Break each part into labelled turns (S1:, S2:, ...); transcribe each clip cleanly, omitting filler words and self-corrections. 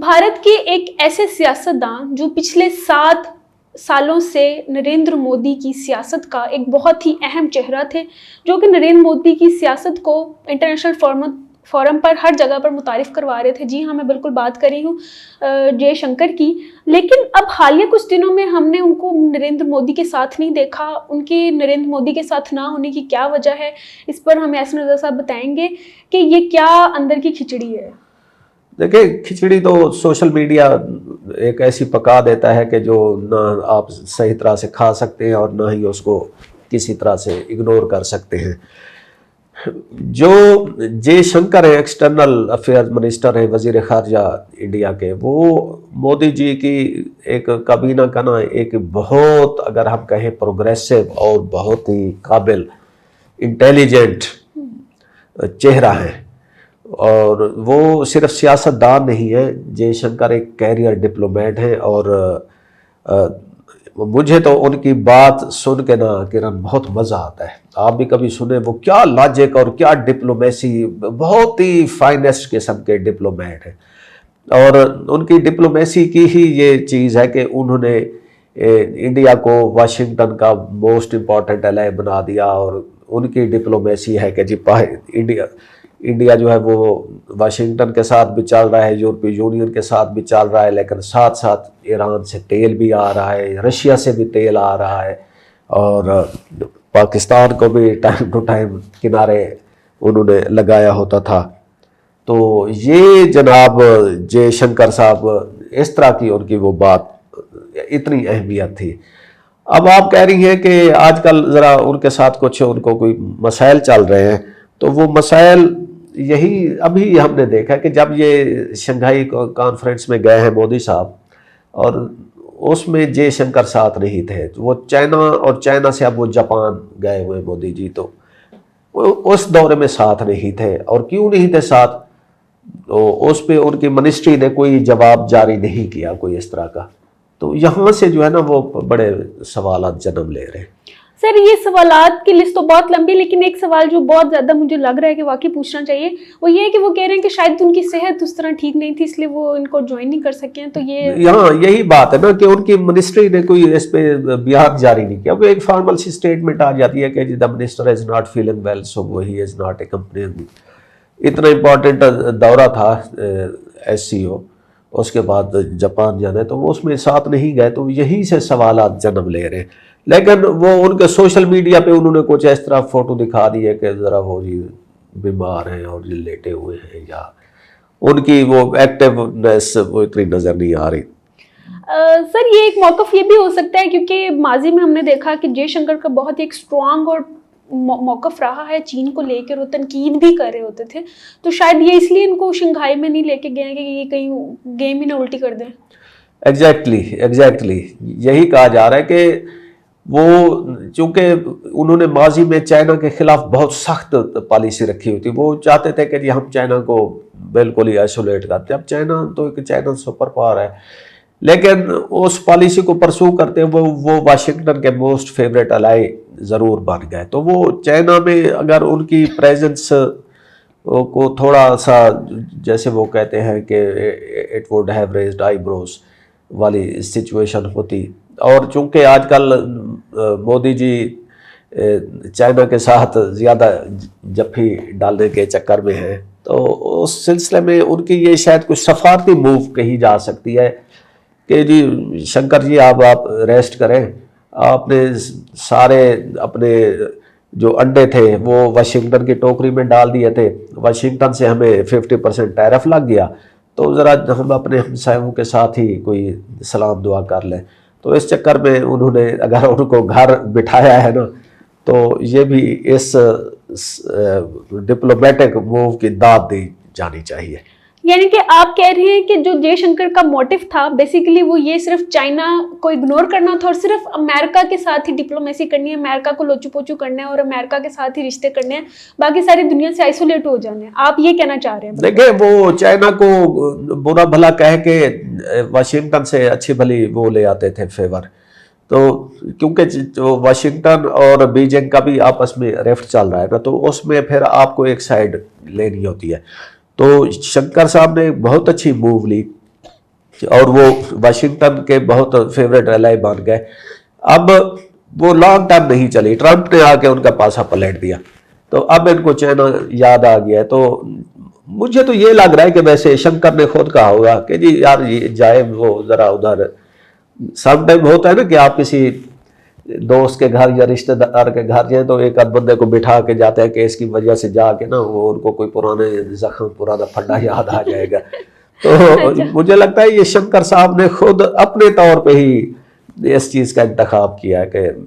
S1: भारत के एक ऐसे सियासतदान जो पिछले 7 सालों से नरेंद्र मोदी की सियासत का एक बहुत ही अहम चेहरा थे, जो कि नरेंद्र मोदी की सियासत को इंटरनेशनल फोरम पर हर जगह पर मुतारिफ करवा रहे थे। जी हाँ, मैं बिल्कुल बात कर रही हूँ जयशंकर की। लेकिन अब हालिया कुछ दिनों में हमने उनको नरेंद्र मोदी के साथ नहीं देखा। उनके नरेंद्र मोदी के साथ ना होने की क्या वजह है, इस पर हम यासिन रज़ा साहब बताएंगे कि ये क्या अंदर की खिचड़ी है।
S2: देखिए, खिचड़ी तो सोशल मीडिया एक ऐसी पका देता है कि जो ना आप सही तरह से खा सकते हैं और ना ही उसको किसी तरह से इग्नोर कर सकते हैं। जो जयशंकर है, एक्सटर्नल अफेयर्स मिनिस्टर है, वजीर खारजा इंडिया के, वो मोदी जी की एक काबीना का ना एक बहुत, अगर हम कहें, प्रोग्रेसिव और बहुत ही काबिल इंटेलिजेंट चेहरा है। और वो सिर्फ सियासतदान नहीं है, जयशंकर एक कैरियर डिप्लोमेट है। और मुझे तो उनकी बात सुन के ना किरण बहुत मज़ा आता है। आप भी कभी सुने, वो क्या लॉजिक और क्या डिप्लोमेसी, बहुत ही फाइनेस्ट किस्म के डिप्लोमेट हैं। और उनकी डिप्लोमेसी की ही ये चीज़ है कि उन्होंने इंडिया को वाशिंगटन का मोस्ट इम्पॉर्टेंट एलाय बना दिया। और उनकी डिप्लोमेसी है कि जी इंडिया जो है वो वाशिंगटन के साथ भी चल रहा है, यूरोपीय यूनियन के साथ भी चल रहा है, लेकिन साथ साथ ईरान से तेल भी आ रहा है, रशिया से भी तेल आ रहा है, और पाकिस्तान को भी टाइम टू टाइम किनारे उन्होंने लगाया होता था। तो ये जनाब जयशंकर साहब, इस तरह की उनकी वो बात, इतनी अहमियत थी। अब आप कह रही हैं कि आजकल ज़रा उनके साथ कुछ उनको कोई मसाइल चल रहे हैं, तो वो मसाइल यही अभी हमने देखा कि जब ये शंघाई कॉन्फ्रेंस में गए हैं मोदी साहब, और उसमें जयशंकर साथ नहीं थे, तो वो चाइना से अब वो जापान गए हुए मोदी जी, तो उस दौरे में साथ नहीं थे। और क्यों नहीं थे साथ, तो उस पे उनकी मिनिस्ट्री ने कोई जवाब जारी नहीं किया कोई इस तरह का। तो यहाँ से जो है ना वो बड़े सवालात जन्म ले रहे हैं।
S1: सर, ये सवालात की लिस्ट तो बहुत लंबी, लेकिन एक सवाल जो बहुत ज़्यादा मुझे लग रहा है कि वाकई पूछना चाहिए, वो ये है कि वो कह रहे हैं कि शायद उनकी सेहत उस तरह ठीक नहीं थी, इसलिए वो इनको ज्वाइन नहीं कर सके हैं। तो ये
S2: यहाँ यही बात है ना कि उनकी मिनिस्ट्री ने कोई इस पे बयान जारी नहीं किया। वो एक फॉर्मल सी स्टेटमेंट आ जाती है कि the minister is not feeling well, so he is not accompanying. इतना इम्पोर्टेंट दौरा था SCO, उसके बाद जापान जाना है, तो वो उसमें साथ नहीं गए। तो यही से सवालात जन्म ले रहे हैं। लेकिन वो उनके सोशल मीडिया पे उन्होंने कुछ इस तरह फोटो दिखा दी है कि ज़रा वो जी बीमार हैं और ये लेटे हुए हैं, या उनकी वो एक्टिवनेस वो इतनी नज़र नहीं आ रही।
S1: सर, ये एक मौक़िफ़ ये भी हो सकता है क्योंकि माजी में हमने देखा कि जयशंकर का बहुत एक स्ट्रॉन्ग और मौक़िफ़ रहा है चीन को लेकर, वो तनकीद भी कर रहे होते थे। तो शायद ये इसलिए इनको शंघाई में नहीं लेके गए कि ये कहीं गेम ही ना उल्टी कर दें।
S2: एग्जैक्टली यही कहा जा रहा है कि वो, चूँकि उन्होंने माजी में चाइना के खिलाफ बहुत सख्त पॉलिसी रखी हुई थी। वो चाहते थे कि हम चाइना को बिल्कुल ही आइसोलेट करते। अब चाइना तो एक चाइना सुपर पावर है, लेकिन उस पॉलिसी को परसू करते हुए वो वाशिंगटन के मोस्ट फेवरेट अलाई ज़रूर बन गए। तो वो चाइना में अगर उनकी प्रेजेंस को थोड़ा सा, जैसे वो कहते हैं कि it would have raised eyebrows वाली सिचुएशन होती। और चूँकि आजकल मोदी जी चाइना के साथ ज़्यादा जफ्फी डालने के चक्कर में हैं, तो उस सिलसिले में उनकी ये शायद कुछ सफारती मूव कही जा सकती है कि जी शंकर जी, आप रेस्ट करें, आपने सारे अपने जो अंडे थे वो वाशिंगटन की टोकरी में डाल दिए थे, वाशिंगटन से हमें 50% टैरिफ लग गया, तो ज़रा हम अपने हमसायों के साथ ही कोई सलाम दुआ कर लें। तो इस चक्कर में उन्होंने अगर उनको घर बिठाया है ना, तो ये भी इस डिप्लोमेटिक मूव की दाद दी जानी चाहिए।
S1: यानी कि आप कह रहे हैं कि जो जयशंकर का मोटिव था बेसिकली वो ये सिर्फ चाइना को इग्नोर करना था और सिर्फ अमेरिका के साथ ही डिप्लोमेसी करनी है, अमेरिका को लोचू पोचू करना है और अमेरिका के साथ ही रिश्ते करने हैं, बाकी सारी दुनिया से आइसोलेट हो जाने हैं। आप ये कहना चाह रहे हैं?
S2: देखिए, वो चाइना को बुरा भला कह के वाशिंगटन से अच्छी भली वो ले आते थे फेवर। तो क्योंकि जो वाशिंगटन और बीजिंग का भी आपस में रिफ्ट चल रहा है ना, तो उसमें फिर आपको एक साइड लेनी होती है। तो शंकर साहब ने बहुत अच्छी मूव ली اور وہ वाशिंगटन के बहुत फेवरेट एलाई बन गए. अब वो लॉन्ग टाइम नहीं चली, ट्रंप ने आके उनका पासा पलट दिया, तो अब इनको चाइना याद आ गया है. तो मुझे तो ये लग रहा है कि वैसे शंकर ने खुद कहा होगा कि जी यार ये जाए वो जरा उधर. सम टाइम होता है ना कि आप किसी दोस्त के घर या रिश्तेदार के घर जाए तो एक आध बंदे को बिठा के जाते हैं कि इसकी वजह से जाके ना वो उनको कोई पुराने जख्म पुराना फंडा याद आ जाएगा. तो मुझे लगता है ये शंकर साहब ने खुद अपने तौर पे ही इस चीज का इंतखाब किया है कि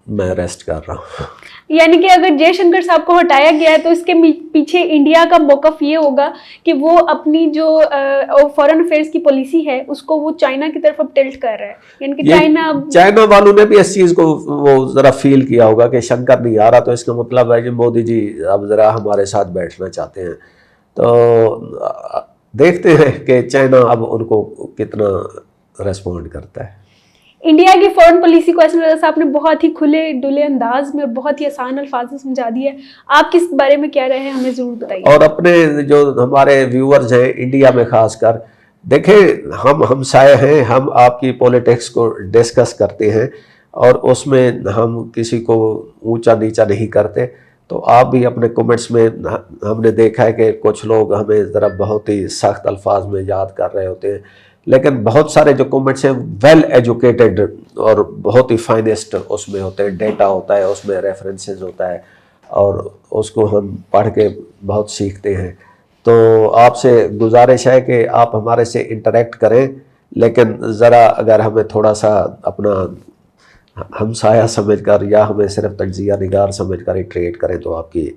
S2: मैं रेस्ट कर रहा हूँ.
S1: यानी कि अगर जयशंकर साहब को हटाया गया है तो इसके पीछे इंडिया का मौकफ ये होगा कि वो अपनी जो फॉरेन अफेयर्स की पॉलिसी है उसको वो चाइना की तरफ अब टिल्ट कर रहा है. यानी कि
S2: चाइना वालों ने भी इस चीज को वो जरा फील किया होगा कि शंकर नहीं आ रहा, तो इसका मतलब है कि मोदी जी अब जरा हमारे साथ बैठना चाहते हैं. तो देखते हैं कि चाइना अब उनको कितना रेस्पॉन्ड करता है.
S1: इंडिया की फॉरेन पॉलिसी को ऐसा लगा आपने बहुत ही खुले डुले अंदाज में और बहुत ही आसान अल्फाज में समझा दिया है. आप किस बारे में कह रहे हैं हमें ज़रूर बताइए.
S2: और अपने जो हमारे व्यूअर्स हैं इंडिया में खासकर, देखें हम हमसाए हैं, हम आपकी पॉलिटिक्स को डिस्कस करते हैं और उसमें हम किसी को ऊंचा नीचा नहीं करते. तो आप भी अपने कमेंट्स में, हमने देखा है कि कुछ लोग हमें ज़रा बहुत ही सख्त अल्फाज में याद कर रहे होते हैं, लेकिन बहुत सारे जो कमेंट्स हैं वेल एजुकेटेड और बहुत ही फाइनेस्ट उसमें होते हैं, डेटा होता है उसमें, रेफरेंसेस होता है और उसको हम पढ़ के बहुत सीखते हैं. तो आपसे गुजारिश है कि आप हमारे से इंटरेक्ट करें, लेकिन ज़रा अगर हमें थोड़ा सा अपना हमसाया समझकर या हमें सिर्फ तज्जिया निगार समझकर ही ट्रीट करें तो आपकी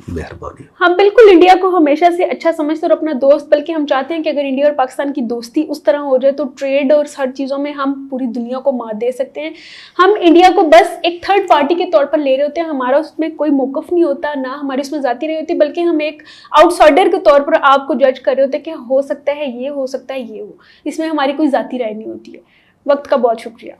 S2: मेहरबानी.
S1: हम बिल्कुल इंडिया को हमेशा से अच्छा समझते और अपना दोस्त, बल्कि हम चाहते हैं कि अगर इंडिया और पाकिस्तान की दोस्ती उस तरह हो जाए तो ट्रेड और हर चीज़ों में हम पूरी दुनिया को मात दे सकते हैं. हम इंडिया को बस एक थर्ड पार्टी के तौर पर ले रहे होते हैं, हमारा उसमें कोई मौकफ नहीं होता, ना हमारी उसमें जाती रही होती, बल्कि हम एक आउटसाइडर के तौर पर आपको जज कर रहे होते हैं कि हो सकता है ये हो सकता है ये हो. इसमें हमारी कोई जाती राय नहीं होती है. वक्त का बहुत शुक्रिया.